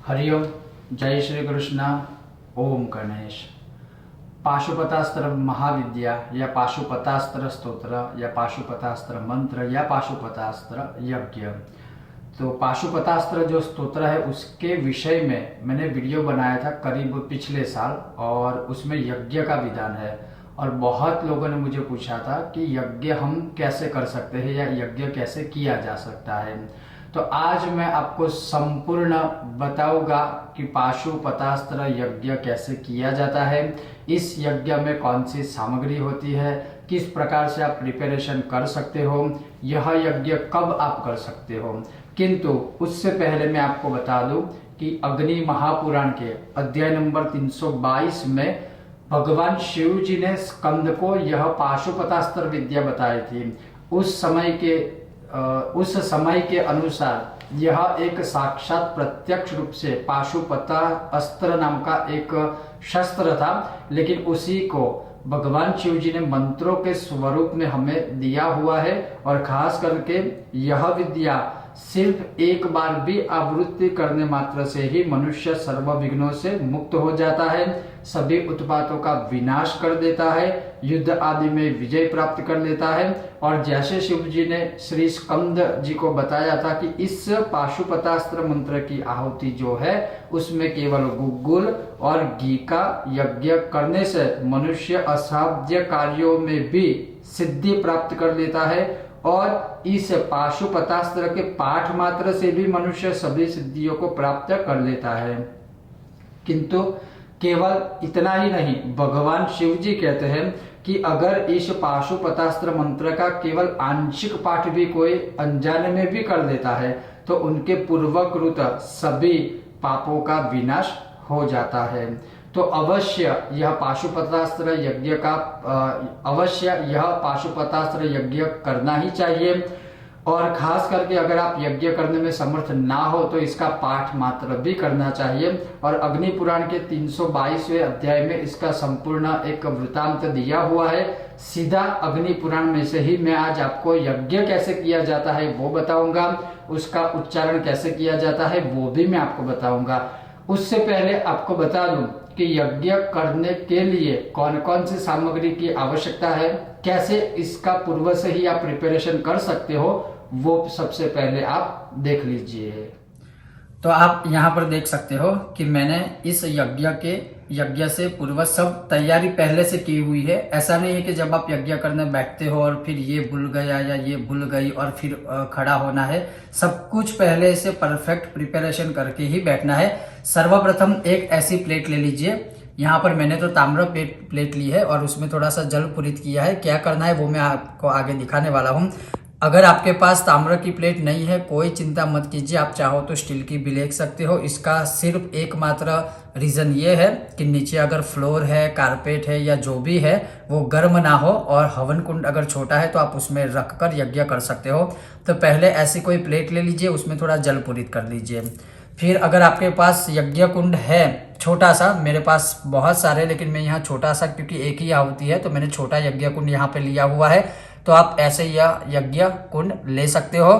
हरिओम। जय श्री कृष्ण। ओम गणेश। पाशुपतास्त्र महाविद्या या पाशुपतास्त्र स्तोत्र या पाशुपतास्त्र मंत्र या पाशुपतास्त्र यज्ञ। तो पाशुपतास्त्र जो स्तोत्र है उसके विषय में मैंने वीडियो बनाया था करीब पिछले साल, और उसमें यज्ञ का विधान है। और बहुत लोगों ने मुझे पूछा था कि यज्ञ हम कैसे कर सकते हैं या यज्ञ कैसे किया जा सकता है। तो आज मैं आपको संपूर्ण बताऊंगा कि पाशुपतास्त्र यज्ञ कैसे किया जाता है, इस यज्ञ में कौन सी सामग्री होती है, किस प्रकार से आप प्रिपरेशन कर सकते हो, यह यज्ञ कब आप कर सकते हो। किंतु उससे पहले मैं आपको बता दूं कि अग्नि महापुराण के अध्याय नंबर 322 में भगवान शिव जी ने स्कंद को यह पाशुपतास्त्र विद्या बताई थी। उस समय के अनुसार यह एक साक्षात प्रत्यक्ष रूप से पाशुपता अस्त्र नाम का एक शस्त्र था, लेकिन उसी को भगवान शिव जी ने मंत्रों के स्वरूप में हमें दिया हुआ है। और खास करके यह विद्या सिर्फ एक बार भी आवृत्ति करने मात्र से ही मनुष्य सर्व विघ्नों से मुक्त हो जाता है, सभी उत्पातों का विनाश कर देता है, युद्ध आदि में विजय प्राप्त कर लेता है। और जैसे शिव जी ने श्री स्कंद जी को बताया था कि इस पाशुपतास्त्र मंत्र की आहुति जो है उसमें केवल गुग्गुल और घी का यज्ञ करने से मनुष्य असाध्य कार्यों में भी सिद्धि प्राप्त कर लेता है, और इस पाशुपतास्त्र के पाठ मात्र से भी मनुष्य सभी सिद्धियों को प्राप्त कर लेता है। किंतु केवल इतना ही नहीं, भगवान शिव जी कहते हैं कि अगर इस पाशुपतास्त्र मंत्र का केवल आंशिक पाठ भी कोई अनजाने में भी कर देता है तो उनके पूर्वकृत सभी पापों का विनाश हो जाता है। तो अवश्य यह पाशुपतास्त्र यज्ञ करना ही चाहिए। और खास करके अगर आप यज्ञ करने में समर्थ ना हो तो इसका पाठ मात्र भी करना चाहिए। और अग्नि पुराण के 322वें अध्याय में इसका संपूर्ण एक वृतांत दिया हुआ है। सीधा अग्नि पुराण में से ही मैं आज आपको यज्ञ कैसे किया जाता है वो बताऊंगा, उसका उच्चारण कैसे किया जाता है वो भी मैं आपको बताऊंगा। उससे पहले आपको बता दूं कि यज्ञ करने के लिए कौन कौन सी सामग्री की आवश्यकता है, कैसे इसका पूर्व से ही आप प्रिपरेशन कर सकते हो, वो सबसे पहले आप देख लीजिए। तो आप यहाँ पर देख सकते हो कि मैंने इस यज्ञ से पूर्व सब तैयारी पहले से की हुई है। ऐसा नहीं है कि जब आप यज्ञ करने बैठते हो और फिर ये भूल गया या ये भूल गई और फिर खड़ा होना है। सब कुछ पहले से परफेक्ट प्रिपरेशन करके ही बैठना है। सर्वप्रथम एक ऐसी प्लेट ले लीजिए। यहाँ पर मैंने तो ताम्र प्लेट ली है और उसमें थोड़ा सा जल पूरित किया है। क्या करना है वो मैं आपको आगे दिखाने वाला हूँ। अगर आपके पास ताम्र की प्लेट नहीं है कोई चिंता मत कीजिए, आप चाहो तो स्टील की भी ले सकते हो। इसका सिर्फ एकमात्र रीज़न ये है कि नीचे अगर फ्लोर है, कारपेट है या जो भी है वो गर्म ना हो, और हवन कुंड अगर छोटा है तो आप उसमें रखकर यज्ञ कर सकते हो। तो पहले ऐसी कोई प्लेट ले लीजिए, उसमें थोड़ा जल पूरित कर लीजिए। फिर अगर आपके पास यज्ञ कुंड है छोटा सा, मेरे पास बहुत सारे लेकिन मैं यहाँ छोटा सा क्योंकि एक ही आहुति है तो मैंने छोटा यज्ञ कुंड यहाँ पे लिया हुआ है, तो आप ऐसे यह यज्ञ कुंड ले सकते हो।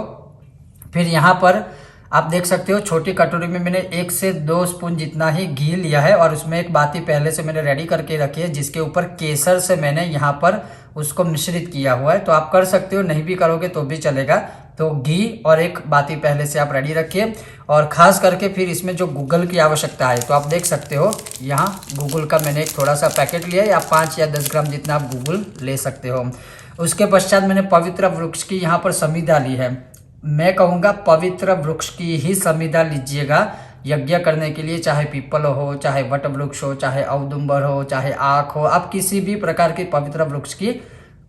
फिर यहाँ पर आप देख सकते हो छोटी कटोरी में मैंने 1 से 2 स्पून जितना ही घी लिया है, और उसमें एक बाती पहले से मैंने रेडी करके रखी है जिसके ऊपर केसर से मैंने यहाँ पर उसको मिश्रित किया हुआ है। तो आप कर सकते हो, नहीं भी करोगे तो भी चलेगा। तो घी और एक बाती पहले से आप रेडी रखिए। और खास करके फिर इसमें जो गूगल की आवश्यकता है, तो आप देख सकते हो यहाँ गूगल का मैंने एक थोड़ा सा पैकेट लिया है, या 5 या 10 ग्राम जितना आप गूगल ले सकते हो। उसके पश्चात मैंने पवित्र वृक्ष की यहाँ पर समिधा ली है। मैं कहूँगा पवित्र वृक्ष की ही समिधा लीजिएगा यज्ञ करने के लिए, चाहे पीपल हो, चाहे वट वृक्ष हो, चाहे औदुंबर हो, चाहे आख हो, आप किसी भी प्रकार की पवित्र वृक्ष की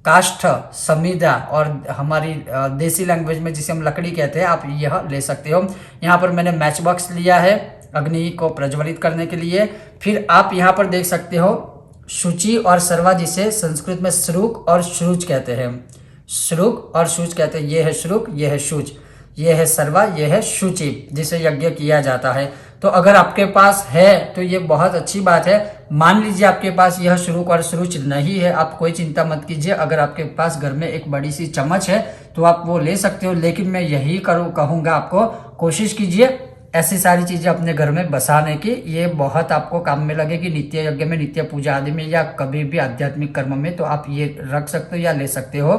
काष्ठ समिधा, और हमारी देसी लैंग्वेज में जिसे हम लकड़ी कहते हैं, आप यह ले सकते हो। यहाँ पर मैंने मैच बॉक्स लिया है अग्नि को प्रज्वलित करने के लिए। फिर आप यहाँ पर देख सकते हो शुचि और सर्वा, जिसे संस्कृत में श्रुक और श्रुच कहते हैं। श्रुक और शुच कहते हैं, ये है श्रुक, ये है शुच, ये है सर्वा, ये है शुचि, जिसे यज्ञ किया जाता है। तो अगर आपके पास है तो ये बहुत अच्छी बात है। मान लीजिए आपके पास यह श्रुक और श्रुच नहीं है, आप कोई चिंता मत कीजिए। अगर आपके पास घर में एक बड़ी सी चम्मच है तो आप वो ले सकते हो, लेकिन मैं यही कहूँगा आपको कोशिश कीजिए ऐसी सारी चीज़ें अपने घर में बसाने की, ये बहुत आपको काम में लगेगी नित्य यज्ञ में, नित्य पूजा आदि में, या कभी भी आध्यात्मिक कर्म में। तो आप ये रख सकते हो या ले सकते हो।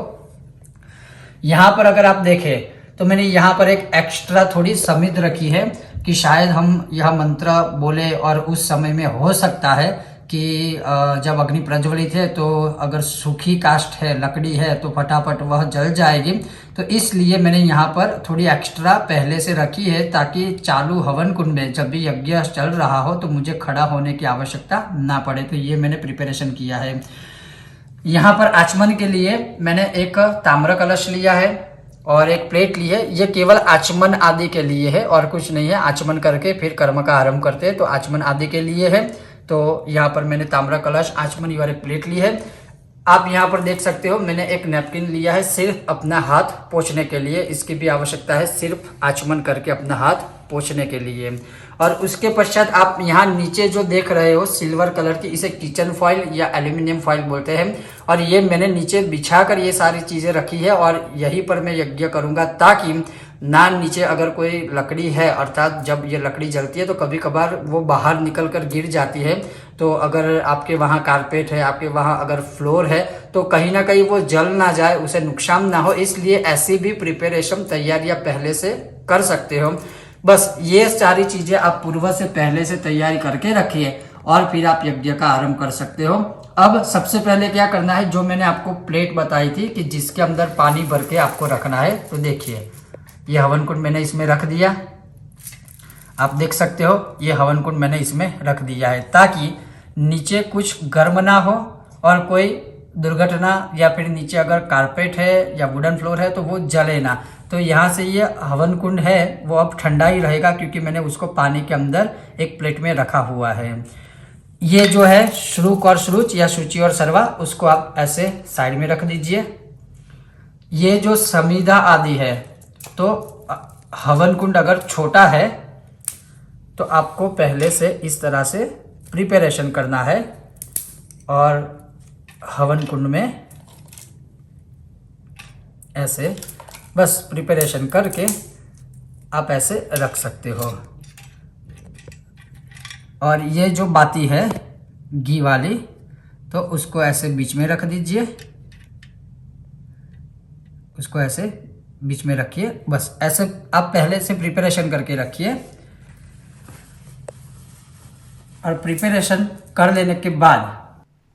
यहाँ पर अगर आप देखें तो मैंने यहाँ पर एक एक्स्ट्रा थोड़ी समिध रखी है कि शायद हम यह मंत्र बोले और उस समय में हो सकता है कि जब अग्नि प्रज्वलित है तो अगर सूखी काष्ठ है, लकड़ी है, तो फटाफट वह जल जाएगी। तो इसलिए मैंने यहाँ पर थोड़ी एक्स्ट्रा पहले से रखी है, ताकि चालू हवन कुंड में जब भी यज्ञ चल रहा हो तो मुझे खड़ा होने की आवश्यकता ना पड़े। तो ये मैंने प्रिपरेशन किया है। यहाँ पर आचमन के लिए मैंने एक ताम्र कलश लिया है और एक प्लेट ली है। ये केवल आचमन आदि के लिए है और कुछ नहीं है। आचमन करके फिर कर्म का आरंभ करते हैं, तो आचमन आदि के लिए है। तो यहाँ पर मैंने ताम्र कलश, आचमनी और एक प्लेट ली है। आप यहाँ पर देख सकते हो मैंने एक नैपकिन लिया है सिर्फ अपना हाथ पोंछने के लिए। इसकी भी आवश्यकता है सिर्फ आचमन करके अपना हाथ पोंछने के लिए। और उसके पश्चात आप यहाँ नीचे जो देख रहे हो सिल्वर कलर की, इसे किचन फॉइल या एल्यूमिनियम फॉइल बोलते हैं। और ये मैंने नीचे बिछाकर ये सारी चीज़ें रखी है और यहीं पर मैं यज्ञ करूँगा, ताकि ना नीचे अगर कोई लकड़ी है, अर्थात जब ये लकड़ी जलती है तो कभी कभार वो बाहर निकल कर गिर जाती है। तो अगर आपके वहाँ कारपेट है, आपके वहाँ अगर फ्लोर है, तो कहीं ना कहीं वो जल ना जाए, उसे नुकसान ना हो, इसलिए ऐसी भी प्रिपरेशन तैयारियां पहले से कर सकते हो। बस ये सारी चीजें आप पूर्व से पहले से तैयारी करके रखिए और फिर आप यज्ञ का आरंभ कर सकते हो। अब सबसे पहले क्या करना है, जो मैंने आपको प्लेट बताई थी कि जिसके अंदर पानी भर के आपको रखना है, तो देखिए ये हवन कुंड मैंने इसमें रख दिया। आप देख सकते हो ये हवन कुंड मैंने इसमें रख दिया है, ताकि नीचे कुछ गर्म ना हो और कोई दुर्घटना, या फिर नीचे अगर कारपेट है या वुडन फ्लोर है तो वो जले ना। तो यहाँ से ये हवन कुंड है वो अब ठंडा ही रहेगा, क्योंकि मैंने उसको पानी के अंदर एक प्लेट में रखा हुआ है। ये जो है श्रुक और श्रुच या शुचि और सर्वा, उसको आप ऐसे साइड में रख दीजिए। ये जो समीधा आदि है, तो हवन कुंड अगर छोटा है तो आपको पहले से इस तरह से प्रिपरेशन करना है और हवन कुंड में ऐसे बस प्रिपरेशन करके आप ऐसे रख सकते हो। और ये जो बाती है घी वाली, तो उसको ऐसे बीच में रख दीजिए, उसको ऐसे बीच में रखिए। बस ऐसे आप पहले से प्रिपरेशन करके रखिए। और प्रिपरेशन कर लेने के बाद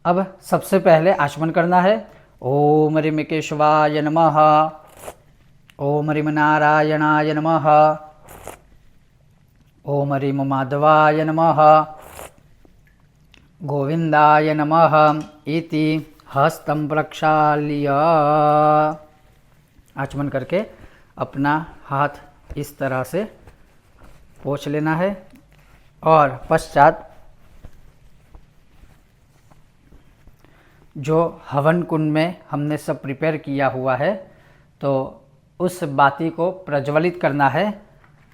अब सबसे पहले आचमन करना है। ओम ह्रीं केशवाय नमः, ओम ह्रीं नारायणाय नमः, ओम ह्रीं माधवाय नमः, गोविंदाय नमः इति हस्तं प्रक्षाल्य। आचमन करके अपना हाथ इस तरह से पोंछ लेना है और पश्चात जो हवन कुंड में हमने सब प्रिपेयर किया हुआ है, तो उस बाती को प्रज्वलित करना है।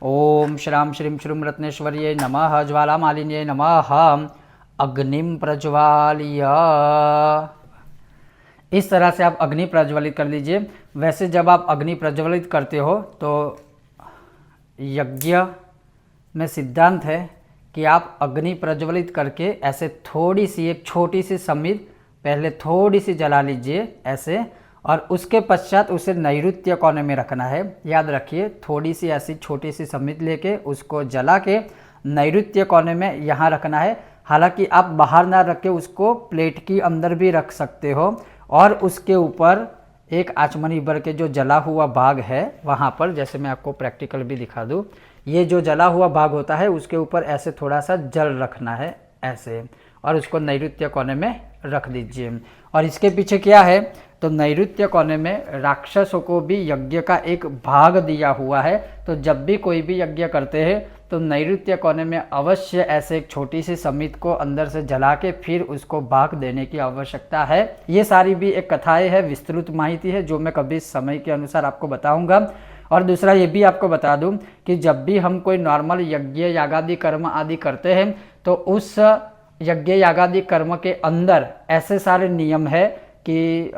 ओम श्राम श्रीं श्रूम रत्नेश्वर्यै नमः, ज्वालामालिन्यै नमः, अग्निम प्रज्वाल्य। इस तरह से आप अग्नि प्रज्वलित कर लीजिए। वैसे जब आप अग्नि प्रज्वलित करते हो तो यज्ञ में सिद्धांत है कि आप अग्नि प्रज्वलित करके ऐसे थोड़ी सी, एक छोटी सी समिध पहले थोड़ी सी जला लीजिए ऐसे, और उसके पश्चात उसे नैऋत्य कोने में रखना है। याद रखिए, थोड़ी सी ऐसी छोटी सी समिध लेके उसको जला के नैऋत्य कोने में यहाँ रखना है। हालांकि आप बाहर ना रख के उसको प्लेट के अंदर भी रख सकते हो, और उसके ऊपर एक आचमनी भर के जो जला हुआ भाग है वहाँ पर, जैसे मैं आपको प्रैक्टिकल भी दिखा दूँ, ये जो जला हुआ भाग होता है उसके ऊपर ऐसे थोड़ा सा जल रखना है ऐसे, और उसको नैऋत्य कोने में रख दीजिए। और इसके पीछे क्या है, तो नैऋत्य कोने में राक्षसों को भी यज्ञ का एक भाग दिया हुआ है। तो जब भी कोई भी यज्ञ करते हैं तो नैऋत्य कोने में अवश्य ऐसे एक छोटी सी समिध को अंदर से जला के फिर उसको भाग देने की आवश्यकता है। ये सारी भी एक कथाएं है, विस्तृत माहिती है, जो मैं कभी समय के अनुसार आपको बताऊंगा। और दूसरा ये भी आपको बता दूं कि जब भी हम कोई नॉर्मल यज्ञ यागादि कर्म आदि करते हैं तो उस यज्ञ यागादि कर्म के अंदर ऐसे सारे नियम है कि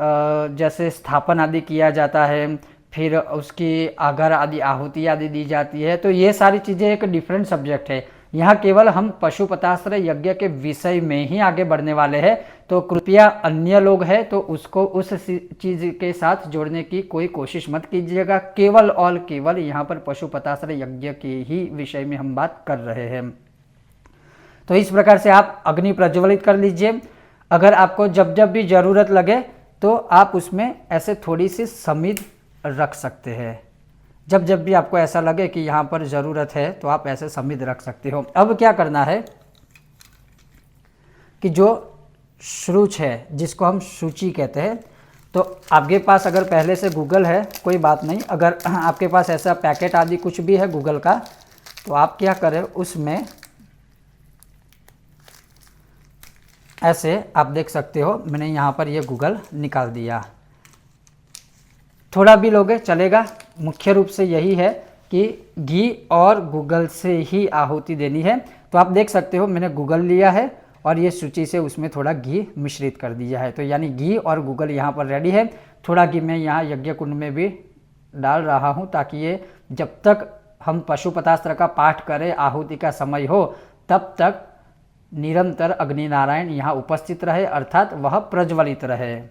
जैसे स्थापन आदि किया जाता है फिर उसकी अगर आदि आहुति आदि दी जाती है। तो ये सारी चीज़ें एक डिफरेंट सब्जेक्ट है। यहाँ केवल हम पशुपतास्त्र यज्ञ के विषय में ही आगे बढ़ने वाले हैं। तो कृपया अन्य लोग हैं तो उसको उस चीज़ के साथ जोड़ने की कोई कोशिश मत कीजिएगा। केवल और केवल यहाँ पर पशुपतास्त्र यज्ञ के ही विषय में हम बात कर रहे हैं। तो इस प्रकार से आप अग्नि प्रज्वलित कर लीजिए। अगर आपको जब जब भी ज़रूरत लगे तो आप उसमें ऐसे थोड़ी सी समीध रख सकते हैं। जब जब भी आपको ऐसा लगे कि यहाँ पर ज़रूरत है तो आप ऐसे समीध रख सकते हो। अब क्या करना है कि जो श्रुच है, जिसको हम सूची कहते हैं, तो आपके पास अगर पहले से गूगल है कोई बात नहीं, अगर आपके पास ऐसा पैकेट आदि कुछ भी है गूगल का, तो आप क्या करें, उसमें ऐसे आप देख सकते हो, मैंने यहाँ पर ये गूगल निकाल दिया। थोड़ा भी लोगे चलेगा, मुख्य रूप से यही है कि घी और गूगल से ही आहुति देनी है। तो आप देख सकते हो मैंने गूगल लिया है और ये सूची से उसमें थोड़ा घी मिश्रित कर दिया है। तो यानी घी और गूगल यहाँ पर रेडी है। थोड़ा घी मैं यहाँ यज्ञ कुंड में भी डाल रहा हूँ ताकि ये जब तक हम पशुपतास्त्र का पाठ करें, आहुति का समय हो, तब तक निरंतर अग्नि नारायण यहाँ उपस्थित रहे, अर्थात वह प्रज्वलित रहे।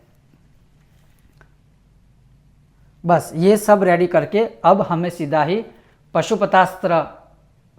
बस ये सब रेडी करके अब हमें सीधा ही पशुपतास्त्र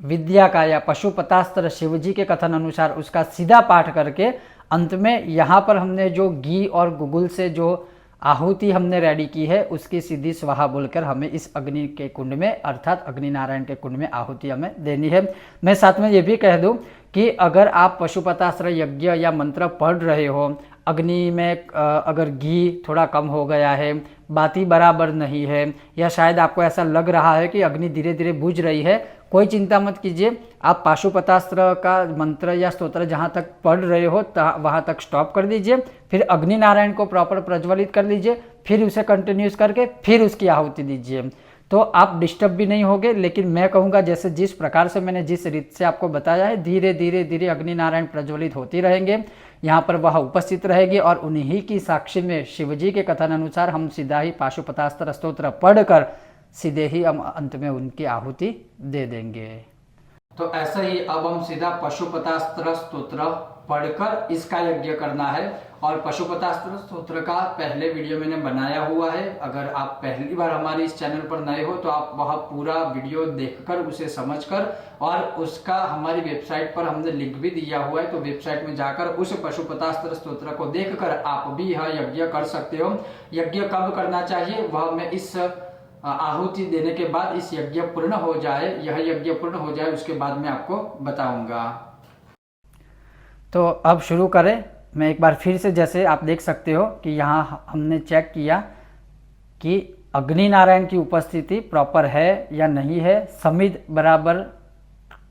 विद्या का या पशुपतास्त्र शिवजी के कथन अनुसार उसका सीधा पाठ करके अंत में यहाँ पर हमने जो घी और गुगुल से जो आहुति हमने रेडी की है उसकी सीधी स्वाहा बोलकर हमें इस अग्नि के कुंड में, अर्थात अग्नि नारायण के कुंड में आहुति हमें देनी है। मैं साथ में ये भी कह दूं कि अगर आप पशुपतास्त्र यज्ञ या मंत्र पढ़ रहे हो, अग्नि में अगर घी थोड़ा कम हो गया है, बाती बराबर नहीं है, या शायद आपको ऐसा लग रहा है कि अग्नि धीरे धीरे बुझ रही है, कोई चिंता मत कीजिए। आप पाशुपतास्त्र का मंत्र या स्तोत्र जहाँ तक पढ़ रहे हो वहाँ तक स्टॉप कर दीजिए, फिर अग्नि नारायण को प्रॉपर प्रज्वलित कर लीजिए, फिर उसे कंटिन्यूस करके फिर उसकी आहुति दीजिए। तो आप डिस्टर्ब भी नहीं होगे। लेकिन मैं कहूँगा जैसे जिस प्रकार से मैंने जिस रीत से आपको बताया है, धीरे धीरे धीरे अग्नि नारायण प्रज्वलित होती रहेंगे, यहाँ पर वह उपस्थित रहेगी और उन्हीं की साक्षी में शिवजी के कथन अनुसार हम सीधा ही पाशुपतास्त्र स्तोत्र पढ़कर सीधे ही हम अंत में उनकी आहुति दे देंगे। तो ऐसा ही अब हम सीधा पशुपतास्त्र स्तोत्र पढ़कर इसका यज्ञ करना है। और पशुपतास्त्र स्तोत्र का पहले वीडियो मैंने बनाया हुआ है, अगर आप पहली बार हमारे इस चैनल पर नए हो तो आप वह पूरा वीडियो देखकर उसे समझकर, और उसका हमारी वेबसाइट पर हमने लिंक भी दिया हुआ है, तो वेबसाइट में जाकर उस पशुपतास्त्र स्तोत्र को देखकर आप भी यह यज्ञ कर सकते हो। यज्ञ कब करना चाहिए वह मैं इस आहुति देने के बाद, इस यज्ञ पूर्ण हो जाए, यह यज्ञ पूर्ण हो जाए उसके बाद मैं आपको बताऊंगा। तो अब शुरू करें। मैं एक बार फिर से, जैसे आप देख सकते हो कि यहाँ हमने चेक किया कि अग्नि नारायण की उपस्थिति प्रॉपर है या नहीं है, समिध बराबर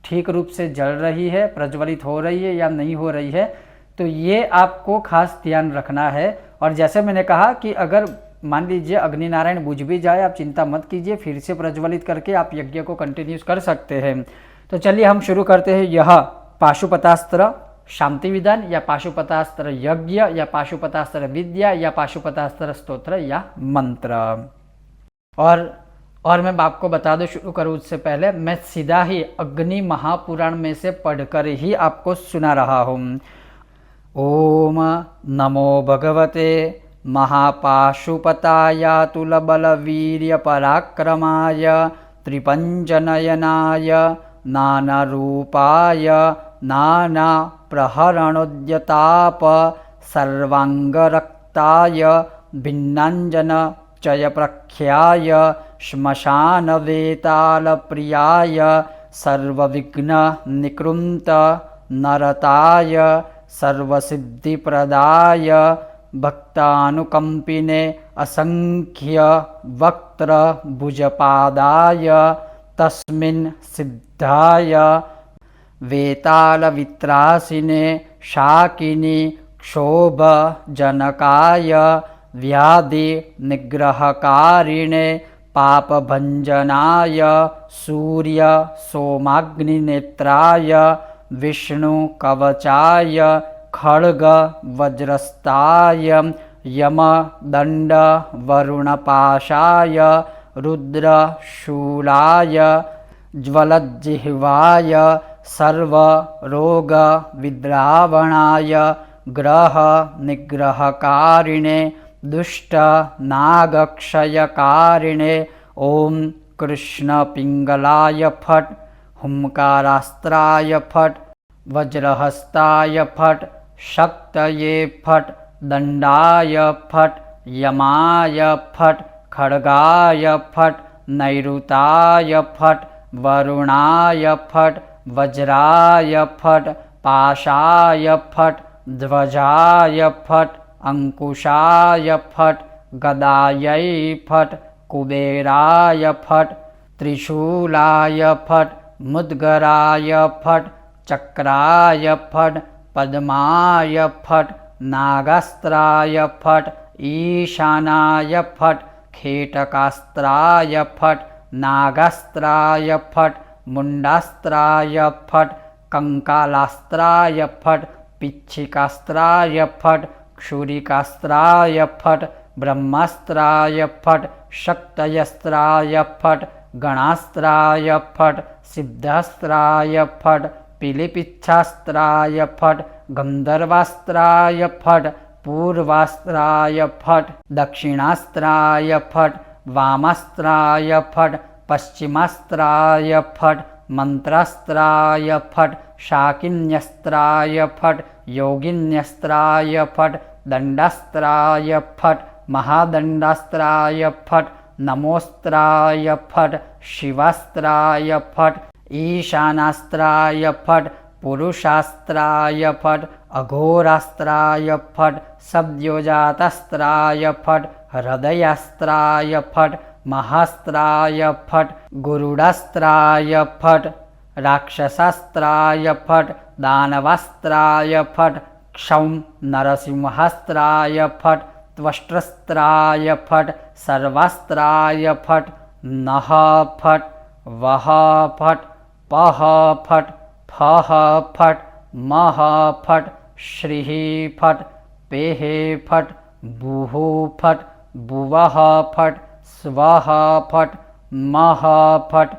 ठीक रूप से जल रही है, प्रज्वलित हो रही है या नहीं हो रही है। तो ये आपको खास ध्यान रखना है। और जैसे मैंने कहा कि अगर मान लीजिए अग्नि नारायण बुझ भी जाए, आप चिंता मत कीजिए, फिर से प्रज्वलित करके आप यज्ञ को कंटिन्यूस कर सकते हैं। तो चलिए हम शुरू करते हैं। यह पाशुपतास्त्र शांति विधान या पाशुपतास्त्र यज्ञ या पाशुपतास्त्र विद्या या पाशुपतास्त्र स्तोत्र या मंत्र। और मैं आपको बता दूं, शुरू करूं उससे पहले मैं सीधा ही अग्नि महापुराण में से पढ़कर ही आपको सुना रहा हूं। ओम नमो भगवते महापाशुपताय तुलबलवीर्य पराक्रमाय त्रिपंचनयनाय नानारूपाय नाना प्रहरणोद्यताप सर्वांगरक्ताय भिन्नांजन चयप्रख्याय श्मशानवेतालप्रियाय सर्वविघ्न निकृंत नरताय सर्वसिद्धिप्रदाय भक्तानुकंपिने असंख्य वक्त्र भुजपादाय तस्मिन् सिद्धाय वेतालवित्रासिने शाकिनी क्षोभजनकाय व्याधि निग्रहकारिणे पापभंजनाय सूर्य सोमाग्निनेत्राय विष्णु कवचाय खड्ग वज्रस्ताय यम दंड वरुणपाशाय रुद्र शूलाय ज्वलज्जिह्वाय सर्वरोग विद्रावणाय ग्रह निग्रहकारिणे दुष्ट नागक्षयकारिणे ओम कृष्ण पिंगलाय फट हुंकारास्त्राय फट वज्रहस्ताय फट शक्तये फट दंडाय फट यमाय फट खड्गाय फट नैऋताय फट वरुणाय फट वज्राय फट पाशाय फट ध्वजाय फट अंकुशाय फट गदायै फट कुबेराय फट त्रिशूलाय फट मुद्गराय फट चक्राय फट पद्माय फट नागास्त्राय फट ईशानाय फट खेटकास्त्राय फट नागास्त्राय फट मुंडास्त्राय फट कंकालास्त्राय फट पिच्छिकास्त्राय फट क्षुरिकास्त्राय फट ब्रह्मास्त्राय फट शक्तयस्त्राय फट गणास्त्राय फट सिद्धास्त्राय फट पिलिपिच्छास्त्राय फट गंधर्वास्त्राय फट पूर्वास्त्राय फट दक्षिणास्त्राय फट वामास्त्राय फट पश्चिमास्त्राय फट मंत्रास्त्राय फट शाकिन्यस्त्राय फट योगिन्यस्त्राय फट दंडास्त्राय फट महादंडास्त्राय फट नमोस्त्राय फट शिवास्त्राय फट ईशानास्त्राय फट पुरुषास्त्राय फट अघोरास्त्राय फट सद्योजातास्त्राय फट हृदयास्त्राय फट महास्त्राय फट गुरुडास्त्राय फट राक्षसास्त्राय फट दानवास्त्राय फट क्षौम नरसिंहास्त्राय फट त्वष्ट्रस्त्राय फट सर्वास्त्राय फट नः फट वः फट पः फट फः फट मः फट श्रीः फट पेः फट बुः फट बुवः फट स्वः फट मः फट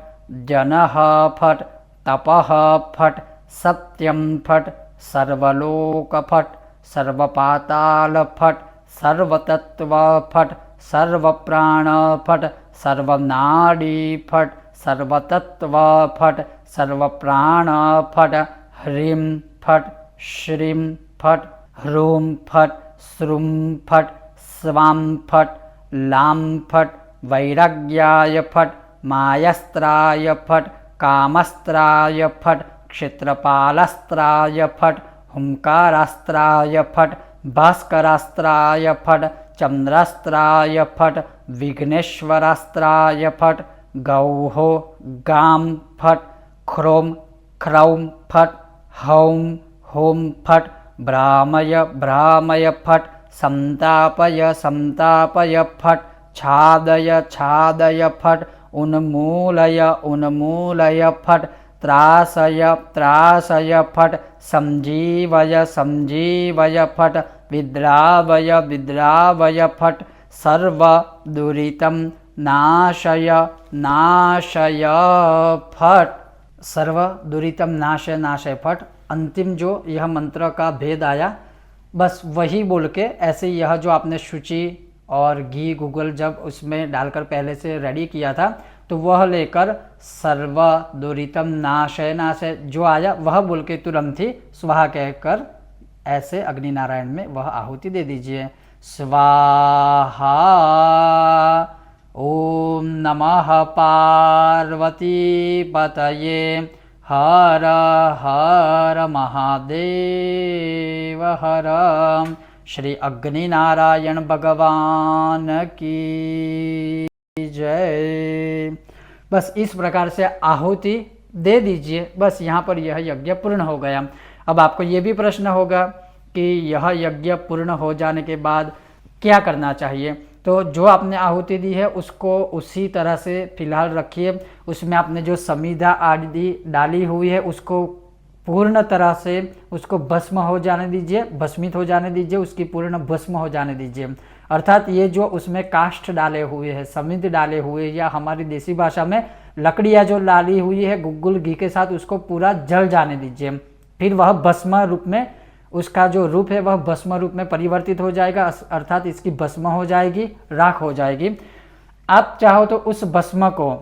जनः फट तपः फट सत्यं फट सर्वलोक फट सर्वपाताल फट सर्वतत्व फट सर्वप्राण फट सर्वनाडी फट सर्वतत्व फट सर्वप्राण फट ह्रीं फट श्रीं फट ह्रूं फट श्रूं फट स्वां फट लां फट वैराग्याय फट मायास्त्राय फट कामस्त्राय फट क्षेत्रपालस्त्राय फट हुंकारास्त्राय फट भास्करास्त्राय फट चंद्रास्त्राय फट विघ्नेश्वरास्त्राय फट गौः गां फट ख्रौं ख्रौं फट हौं हौं फट भ्रामय भ्रामय फट संतापय संतापय फट छादय छादय फट उन्मूलय उन्मूलय फट त्रासय त्रासय फट संजीवय संजीवय फट विद्रावय विद्रावय फट सर्वदुरितं नाशय नाशय फट सर्वदुरितं नाशय नाशय फट। अंतिम जो यह मंत्र का भेद आया बस वही बोल के ऐसे यह जो आपने शुचि और घी गूगल जब उसमें डालकर पहले से रेडी किया था तो वह लेकर सर्व दुरितम नाशय नाशय जो आया वह बोल के तुरंत ही स्वाहा कहकर ऐसे अग्नि नारायण में वह आहुति दे दीजिए। स्वाहा। ओम नमः पार्वती पतये हर हर महादेव हर। श्री अग्नि नारायण भगवान की जय। बस इस प्रकार से आहुति दे दीजिए। बस यहाँ पर यह यज्ञ पूर्ण हो गया। अब आपको ये भी प्रश्न होगा कि यह यज्ञ पूर्ण हो जाने के बाद क्या करना चाहिए। तो जो आपने आहुति दी है उसको उसी तरह से फिलहाल रखिए। उसमें आपने जो समिधा आदि डाली हुई है उसको पूर्ण तरह से उसको भस्म हो जाने दीजिए, भस्मित हो जाने दीजिए, उसकी पूर्ण भस्म हो जाने दीजिए। अर्थात ये जो उसमें काष्ठ डाले हुए हैं, समिध डाले हुए, या हमारी देसी भाषा में लकड़ियाँ जो डाली हुई है गुग्गुल घी के साथ, उसको पूरा जल जाने दीजिए। फिर वह भस्म रूप में, उसका जो रूप है वह भस्म रूप में परिवर्तित हो जाएगा, अर्थात इसकी भस्म हो जाएगी, राख हो जाएगी। आप चाहो तो उस भस्म को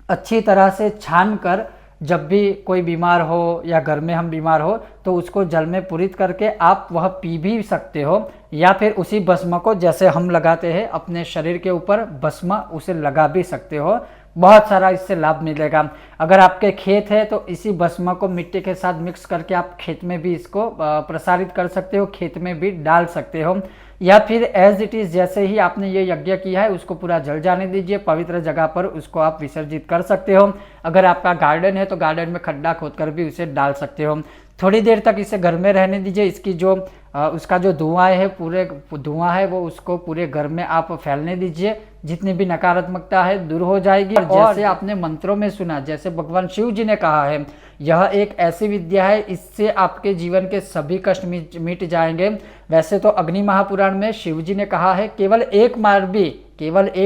अच्छी तरह से छान कर, जब भी कोई बीमार हो या घर में हम बीमार हो तो उसको जल में पूरित करके आप वह पी भी सकते हो, या फिर उसी भस्म को जैसे हम लगाते हैं अपने शरीर के ऊपर भस्म, उसे लगा भी सकते हो। बहुत सारा इससे लाभ मिलेगा। अगर आपके खेत है तो इसी भस्म को मिट्टी के साथ मिक्स करके आप खेत में भी इसको प्रसारित कर सकते हो, खेत में भी डाल सकते हो, या फिर एज इट इज जैसे ही आपने ये यज्ञ किया है उसको पूरा जल जाने दीजिए, पवित्र जगह पर उसको आप विसर्जित कर सकते हो। अगर आपका गार्डन है तो गार्डन में खड्डा खोदकर भी उसे डाल सकते हो। थोड़ी देर तक इसे घर में रहने दीजिए। इसकी जो उसका जो धुआं है, पूरे धुआं है वो उसको पूरे घर में आप फैलने दीजिए, जितनी भी नकारात्मकता है दूर हो जाएगी। और जैसे आपने मंत्रों में सुना, जैसे भगवान शिव जी ने कहा है, यह एक ऐसी विद्या है, इससे आपके जीवन के सभी कष्ट मिट जाएंगे। वैसे तो अग्नि महापुराण में शिव जी ने कहा है केवल एक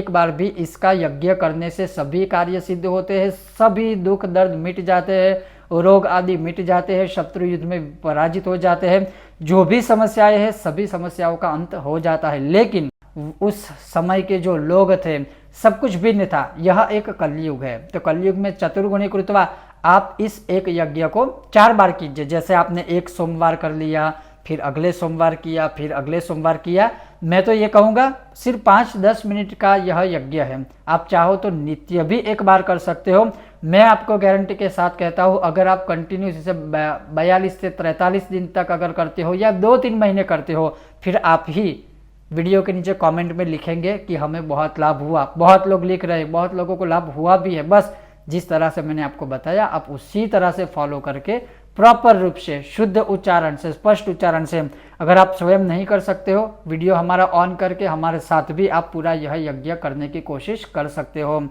बार भी इसका यज्ञ करने से सभी कार्य सिद्ध होते हैं, सभी दुख दर्द मिट जाते हैं, रोग आदि मिट जाते हैं, शत्रु युद्ध में पराजित हो जाते हैं, जो भी समस्याएं हैं सभी समस्याओं का अंत हो जाता है। लेकिन उस समय के जो लोग थे सब कुछ भिन्न था। यह एक कलयुग है, तो कलयुग में चतुर्गुणी कृत्वा आप इस एक यज्ञ को 4 बार कीजिए। जैसे आपने एक सोमवार कर लिया, फिर अगले सोमवार किया, फिर अगले सोमवार किया। मैं तो ये कहूँगा सिर्फ 5-10 मिनट का यह यज्ञ है। आप चाहो तो नित्य भी एक बार कर सकते हो। मैं आपको गारंटी के साथ कहता हूँ, अगर आप कंटिन्यूस इसे 42 से 43 दिन तक अगर करते हो या 2-3 महीने करते हो, फिर आप ही वीडियो के नीचे कमेंट में लिखेंगे कि हमें बहुत लाभ हुआ। बहुत लोग लिख रहे हैं, बहुत लोगों को लाभ हुआ भी है। बस जिस तरह से मैंने आपको बताया आप उसी तरह से फॉलो करके प्रॉपर रूप से, शुद्ध उच्चारण से, स्पष्ट उच्चारण से, अगर आप स्वयं नहीं कर सकते हो, वीडियो हमारा ऑन करके हमारे साथ भी आप पूरा यह यज्ञ करने की कोशिश कर सकते हो।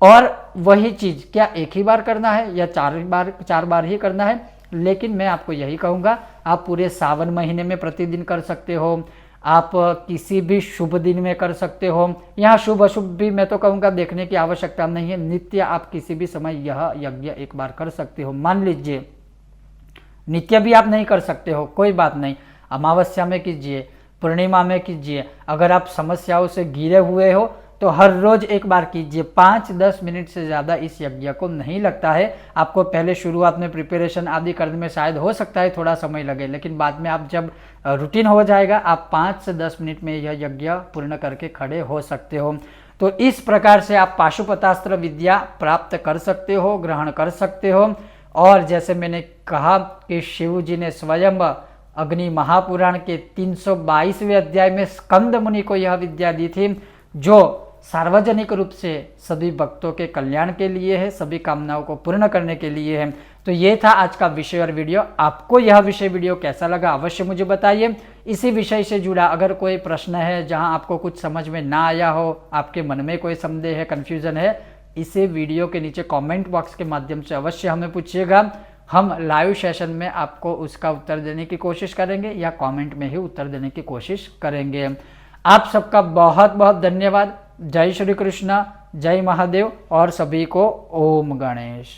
और वही चीज़ क्या एक ही बार करना है या 4 बार ही करना है? लेकिन मैं आपको यही कहूँगा, आप पूरे सावन महीने में प्रतिदिन कर सकते हो, आप किसी भी शुभ दिन में कर सकते हो। यहाँ शुभ अशुभ भी मैं तो कहूँगा देखने की आवश्यकता नहीं है, नित्य आप किसी भी समय यह यज्ञ एक बार कर सकते हो। मान लीजिए नित्य भी आप नहीं कर सकते हो, कोई बात नहीं, अमावस्या में कीजिए, पूर्णिमा में कीजिए। अगर आप समस्याओं से घिरे हुए हो तो हर रोज एक बार कीजिए। 5-10 मिनट से ज़्यादा इस यज्ञ को नहीं लगता है। आपको पहले शुरुआत में प्रिपरेशन आदि करने में शायद हो सकता है थोड़ा समय लगे, लेकिन बाद में आप जब रूटीन हो जाएगा आप 5 से 10 मिनट में यह यज्ञ पूर्ण करके खड़े हो सकते हो। तो इस प्रकार से आप पाशुपतास्त्र विद्या प्राप्त कर सकते हो, ग्रहण कर सकते हो। और जैसे मैंने कहा कि शिव जी ने स्वयं अग्नि महापुराण के 322वें अध्याय में स्कंद मुनि को यह विद्या दी थी, जो सार्वजनिक रूप से सभी भक्तों के कल्याण के लिए है, सभी कामनाओं को पूर्ण करने के लिए है। तो ये था आज का विषय और वीडियो। आपको यह विषय वीडियो कैसा लगा अवश्य मुझे बताइए। इसी विषय से जुड़ा अगर कोई प्रश्न है जहां आपको कुछ समझ में ना आया हो, आपके मन में कोई संदेह है, कन्फ्यूजन है, इसे वीडियो के नीचे कमेंट बॉक्स के माध्यम से अवश्य हमें पूछिएगा। हम लाइव सेशन में आपको उसका उत्तर देने की कोशिश करेंगे या कमेंट में ही उत्तर देने की कोशिश करेंगे। आप सबका बहुत बहुत धन्यवाद। जय श्री कृष्ण, जय महादेव और सभी को ओम गणेश।